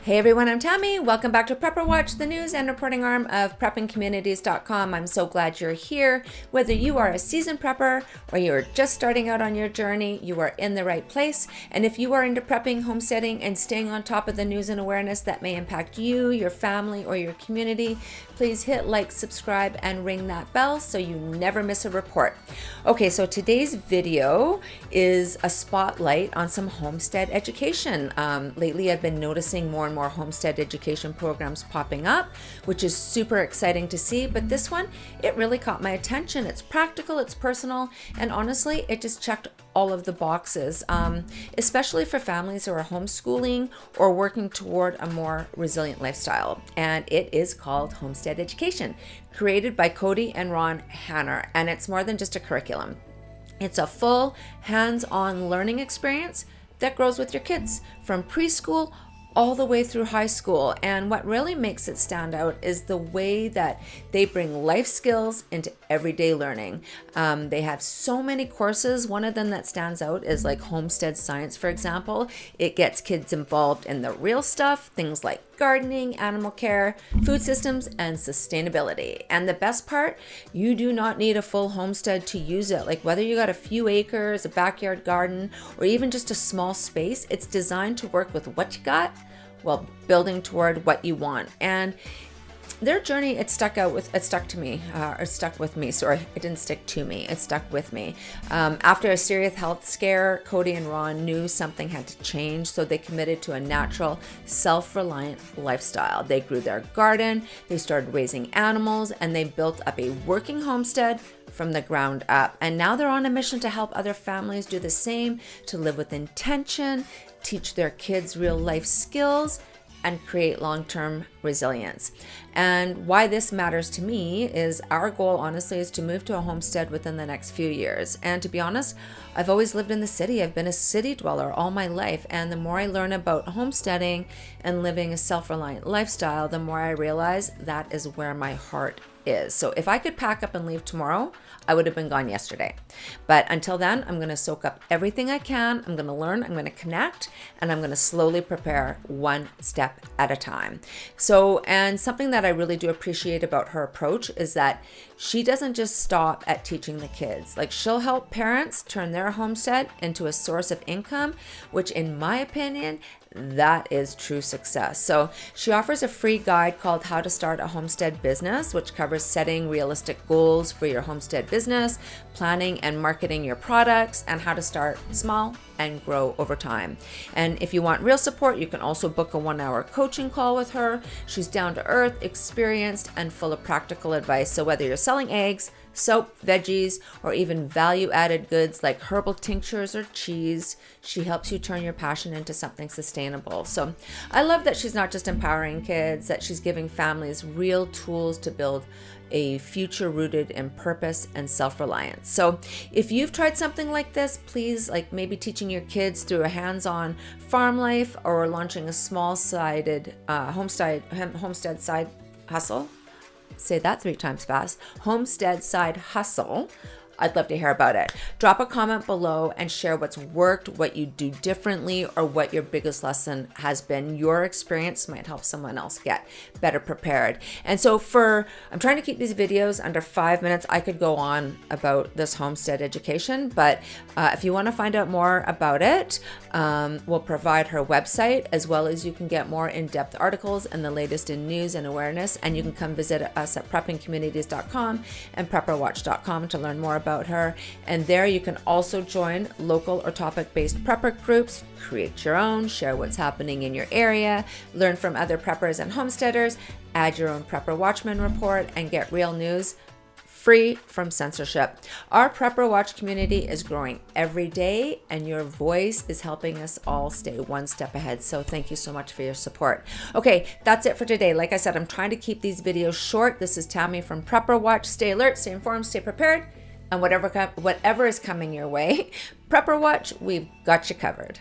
Hey everyone, I'm Tammy. Welcome back to Prepper Watch, the news and reporting arm of preppingcommunities.com. I'm so glad you're here. Whether you are a seasoned prepper or you're just starting out on your journey, you are in the right place. And if you are into prepping, homesteading, and staying on top of the news and awareness that may impact you, your family, or your community, please hit like, subscribe, and ring that bell so you never miss a report. Okay, so today's video is a spotlight on some homestead education. Lately, I've been noticing more and more homestead education programs popping up, which is super exciting to see. But this one, it really caught my attention. It's practical, it's personal, and honestly, it just checked all of the boxes, especially for families who are homeschooling or working toward a more resilient lifestyle. And it is called Homestead Education, created by Kody and Ron Hanner. And it's more than just a curriculum. It's a full hands-on learning experience that grows with your kids from preschool all the way through high school. And what really makes it stand out is the way that they bring life skills into everyday learning. They have so many courses. One of them that stands out is like homestead science, for example. It gets kids involved in the real stuff, things like gardening, animal care, food systems, and sustainability. And the best part, you do not need a full homestead to use it. Like whether you got a few acres, a backyard garden, or even just a small space, it's designed to work with what you got while building toward what you want. And their journey, it stuck with me. Sorry, it didn't stick to me. It stuck with me. After a serious health scare, Kody and Ron knew something had to change, so they committed to a natural, self-reliant lifestyle. They grew their garden, they started raising animals, and they built up a working homestead from the ground up. And now they're on a mission to help other families do the same, to live with intention, teach their kids real life skills, and create long-term resilience. And why this matters to me is our goal, honestly, is to move to a homestead within the next few years. And to be honest, I've always lived in the city. I've been a city dweller all my life. And the more I learn about homesteading and living a self-reliant lifestyle, the more I realize that is where my heart is. So if I could pack up and leave tomorrow, I would have been gone yesterday. But until then, I'm going to soak up everything I can. I'm going to learn, I'm going to connect, and I'm going to slowly prepare one step at a time. So, and something that I really do appreciate about her approach is that she doesn't just stop at teaching the kids. Like, she'll help parents turn their homestead into a source of income, which in my opinion, that is true success. So she offers a free guide called How to Start a Homestead Business, which covers setting realistic goals for your homestead business, planning and marketing your products, and how to start small and grow over time. And if you want real support, you can also book a 1-hour coaching call with her. She's down to earth, experienced, and full of practical advice. So whether you're selling eggs, soap, veggies, or even value-added goods like herbal tinctures or cheese, she helps you turn your passion into something sustainable. So I love that she's not just empowering kids, that she's giving families real tools to build a future rooted in purpose and self-reliance. So if you've tried something like this, please, like maybe teaching your kids through a hands-on farm life or launching a small-sided homestead side hustle. Say that 3 times fast. Homestead side hustle. I'd love to hear about it. Drop a comment below and share what's worked, what you do differently, or what your biggest lesson has been. Your experience might help someone else get better prepared. And so I'm trying to keep these videos under 5 minutes. I could go on about this homestead education, but if you want to find out more about it, we'll provide her website, as well as you can get more in-depth articles and the latest in news and awareness. And you can come visit us at preppingcommunities.com and prepperwatch.com to learn more about her. And there you can also join local or topic-based prepper groups, create your own, share what's happening in your area, learn from other preppers and homesteaders, add your own Prepper Watchman report, and get real news free from censorship. Our Prepper Watch community is growing every day, and your voice is helping us all stay one step ahead. So thank you so much for your support. Okay, that's it for today. Like I said, I'm trying to keep these videos short. This is Tammy from Prepper Watch. Stay alert, stay informed, stay prepared, and whatever is coming your way, Prepper Watch, we've got you covered.